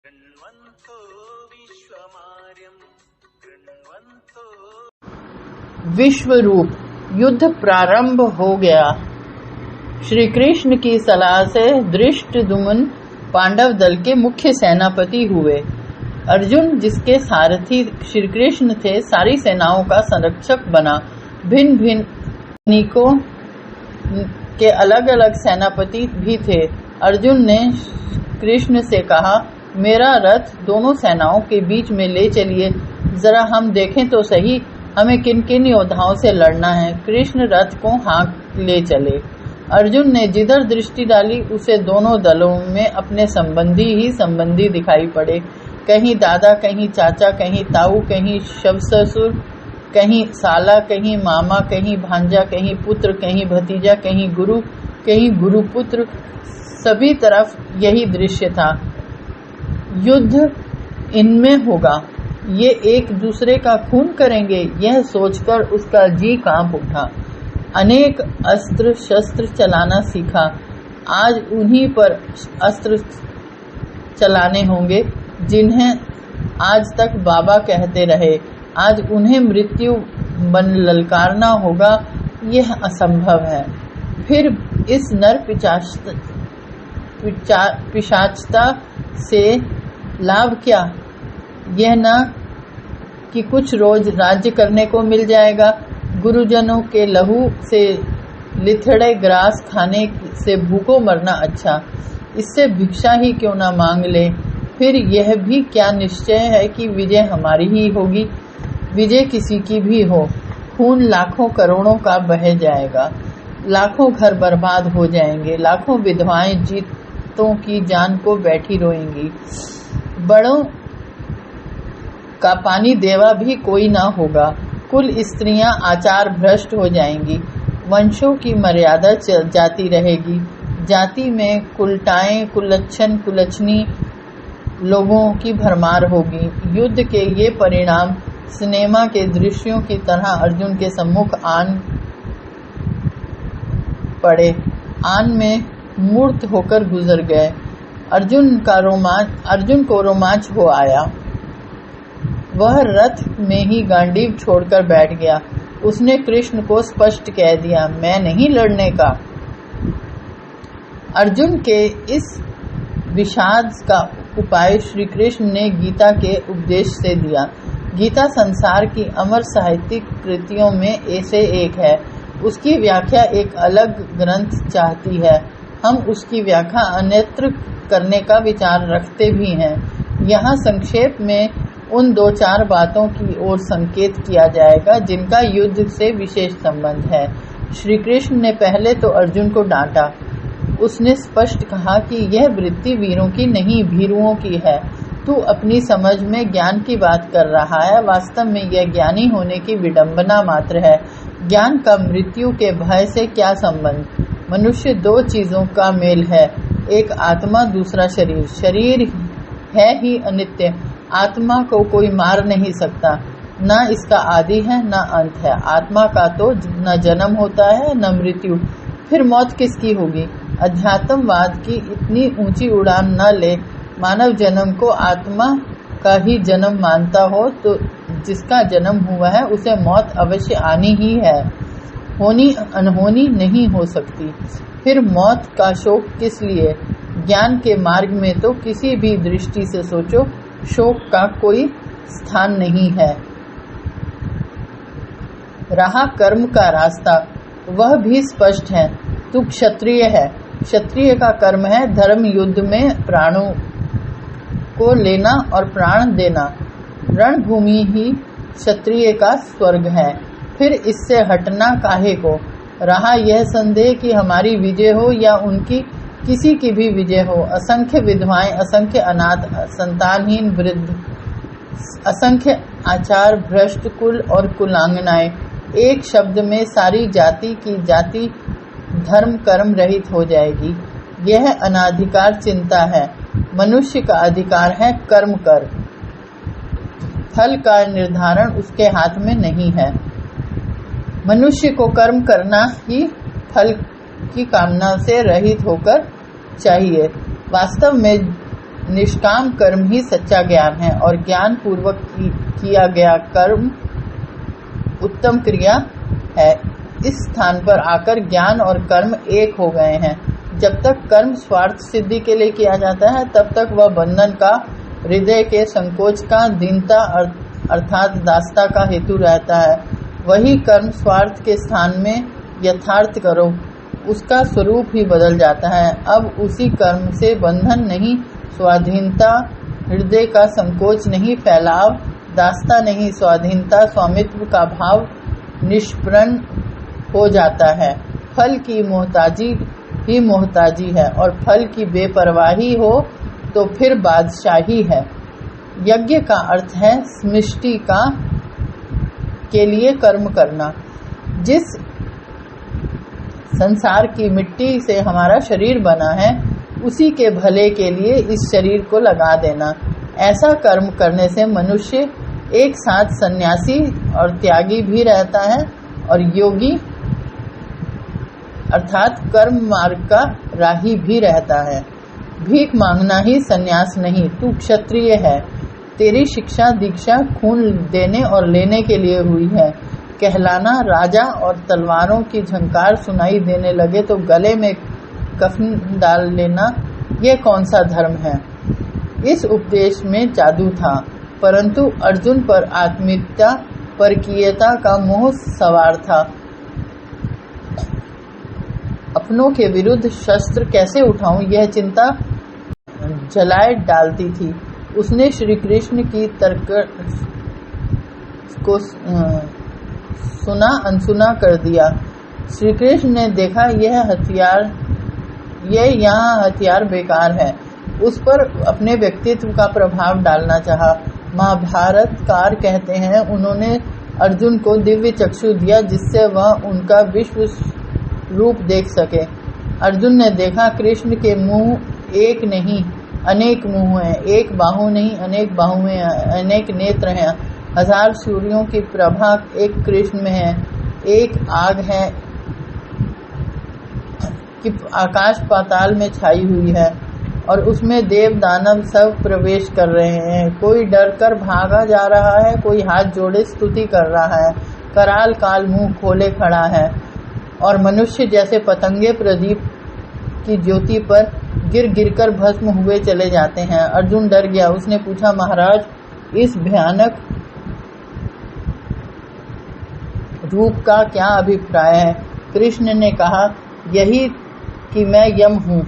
गृण्वन्तो विश्वमार्यं गृण्वन्तो। विश्व रूप युद्ध प्रारंभ हो गया। श्री कृष्ण की सलाह से धृष्टद्युम्न पांडव दल के मुख्य सेनापति हुए। अर्जुन, जिसके सारथी श्री कृष्ण थे, सारी सेनाओं का संरक्षक बना। भिन्न भिन्न सैनिकों के अलग अलग सेनापति भी थे। अर्जुन ने कृष्ण से कहा, मेरा रथ दोनों सेनाओं के बीच में ले चलिए, जरा हम देखें तो सही हमें किन किन योद्धाओं से लड़ना है। कृष्ण रथ को हाँक ले चले। अर्जुन ने जिधर दृष्टि डाली उसे दोनों दलों में अपने संबंधी ही संबंधी दिखाई पड़े। कहीं दादा, कहीं चाचा, कहीं ताऊ, कहीं शव ससुर, कहीं साला, कहीं मामा, कहीं भांजा, कहीं पुत्र, कहीं भतीजा, कहीं गुरु, कहीं गुरुपुत्र। सभी तरफ यही दृश्य था। युद्ध इनमें होगा, ये एक दूसरे का खून करेंगे, यह सोचकर उसका जी कांप उठा। अनेक अस्त्र शस्त्र चलाना सीखा। आज उन्हीं पर अस्त्र चलाने होंगे जिन्हें आज तक बाबा कहते रहे। आज उन्हें मृत्यु बन ललकारना होगा, यह असंभव है। फिर इस नर पिशाचता से लाभ क्या? यह न कि कुछ रोज राज्य करने को मिल जाएगा। गुरुजनों के लहू से लिथड़े ग्रास खाने से भूखों मरना अच्छा। इससे भिक्षा ही क्यों न मांग ले। फिर यह भी क्या निश्चय है कि विजय हमारी ही होगी। विजय किसी की भी हो, खून लाखों करोड़ों का बह जाएगा, लाखों घर बर्बाद हो जाएंगे, लाखों विधवाएं जीतों की जान को बैठी रोएंगी। बड़ों का पानी देवा भी कोई ना होगा। कुल स्त्रियां आचार भ्रष्ट हो जाएंगी। वंशों की मर्यादा जाती रहेगी। जाति में कुलटाएं, कुलच्छन, कुलछनी लोगों की भरमार होगी। युद्ध के ये परिणाम सिनेमा के दृश्यों की तरह अर्जुन के सम्मुख आन पड़े। आन में मूर्त होकर गुजर गए। अर्जुन को रोमांच हो आया। वह रथ में ही गांडीव छोड़कर बैठ गया। उसने कृष्ण को स्पष्ट कह दिया, मैं नहीं लड़ने का। अर्जुन के इस विषाद का उपाय श्री कृष्ण ने गीता के उपदेश से दिया। गीता संसार की अमर साहित्यिक कृतियों में से एक है। उसकी व्याख्या एक अलग ग्रंथ चाहती है। हम उसकी व्याख्या अन्यत्र करने का विचार रखते भी हैं। यहाँ संक्षेप में उन दो चार बातों की ओर संकेत किया जाएगा जिनका युद्ध से विशेष संबंध है। श्री कृष्ण ने पहले तो अर्जुन को डांटा। उसने स्पष्ट कहा कि यह वृत्ति वीरों की नहीं, भीरुओं की है। तू अपनी समझ में ज्ञान की बात कर रहा है, वास्तव में यह ज्ञानी होने की विडंबना मात्र है। ज्ञान का मृत्यु के भय से क्या संबंध? मनुष्य दो चीजों का मेल है, एक आत्मा, दूसरा शरीर। शरीर है ही अनित्य। आत्मा को कोई मार नहीं सकता, न इसका आदि है न अंत है। आत्मा का तो न जन्म होता है न मृत्यु, फिर मौत किसकी होगी? अध्यात्मवाद की इतनी ऊंची उड़ान न ले। मानव जन्म को आत्मा का ही जन्म मानता हो तो जिसका जन्म हुआ है उसे मौत अवश्य आनी ही है, होनी अनहोनी नहीं हो सकती। फिर मौत का शोक किस लिए? ज्ञान के मार्ग में तो किसी भी दृष्टि से सोचो, शोक का कोई स्थान नहीं है। रहा कर्म का रास्ता, वह भी स्पष्ट है। तू क्षत्रिय है, क्षत्रिय का कर्म है धर्म युद्ध में प्राणों को लेना और प्राण देना। रणभूमि ही क्षत्रिय का स्वर्ग है, फिर इससे हटना काहे को? रहा यह संदेह कि हमारी विजय हो या उनकी किसी की भी विजय हो। असंख्य विधवाएं, असंख्य अनाथ, संतानहीन वृद्ध, असंख्य आचार भ्रष्ट कुल और कुलांगनाएं, एक शब्द में सारी जाति की जाति धर्म कर्म रहित हो जाएगी। यह अनाधिकार चिंता है। मनुष्य का अधिकार है कर्म कर। फल का निर्धारण उसके हाथ में नहीं है। मनुष्य को कर्म करना ही फल की कामना से रहित होकर चाहिए। वास्तव में निष्काम कर्म ही सच्चा ज्ञान है और ज्ञान पूर्वक किया गया कर्म उत्तम क्रिया है। इस स्थान पर आकर ज्ञान और कर्म एक हो गए हैं। जब तक कर्म स्वार्थ सिद्धि के लिए किया जाता है तब तक वह बंधन का, हृदय के संकोच का, दीनता अर्थात दासता का हेतु रहता है। वही कर्म स्वार्थ के स्थान में यथार्थ करो, उसका स्वरूप ही बदल जाता है। अब उसी कर्म से बंधन नहीं, स्वाधीनता, हृदय का संकोच नहीं, फैलाव, दासता नहीं, स्वाधीनता, स्वामित्व का भाव निष्प्रण हो जाता है। फल की मोहताजी ही मोहताजी है और फल की बेपरवाही हो तो फिर बादशाही है। यज्ञ का अर्थ है सृष्टि का के लिए कर्म करना। जिस संसार की मिट्टी से हमारा शरीर बना है उसी के भले के लिए इस शरीर को लगा देना। ऐसा कर्म करने से मनुष्य एक साथ सन्यासी और त्यागी भी रहता है और योगी अर्थात कर्म मार्ग का राही भी रहता है। भीख मांगना ही सन्यास नहीं, तू क्षत्रिय है। तेरी शिक्षा दीक्षा खून देने और लेने के लिए हुई है। कहलाना राजा और तलवारों की झंकार सुनाई देने लगे तो गले में कफन डाल लेना, यह कौन सा धर्म है। इस उपदेश में जादू था, परंतु अर्जुन पर आत्मीयता, परकीयता का मोह सवार था। अपनों के विरुद्ध शस्त्र कैसे उठाऊं, यह चिंता जलाए डालती थी। उसने श्री कृष्ण की तर्क को सुना अनसुना कर दिया। श्री कृष्ण ने देखा यह यहाँ हथियार बेकार है। उस पर अपने व्यक्तित्व का प्रभाव डालना चाहा। महाभारतकार कहते हैं उन्होंने अर्जुन को दिव्य चक्षु दिया जिससे वह उनका विश्व रूप देख सके। अर्जुन ने देखा कृष्ण के मुंह एक नहीं अनेक मुंह हैं, एक बाहु नहीं अनेक बाहुएं हैं, अनेक नेत्र हैं। हजार सूर्यों की प्रभा एक कृष्ण में है। एक आग है कि आकाश पाताल में छाई हुई है और उसमें देव दानव सब प्रवेश कर रहे हैं। कोई डर कर भागा जा रहा है, कोई हाथ जोड़े स्तुति कर रहा है, कराल काल मुंह खोले खड़ा है और मनुष्य जैसे पतंगे प्रदीप की ज्योति पर गिर गिरकर भस्म हुए चले जाते हैं। अर्जुन डर गया। उसने पूछा, महाराज इस भयानक रूप का क्या अभिप्राय है। कृष्ण ने कहा, यही कि मैं यम हूँ।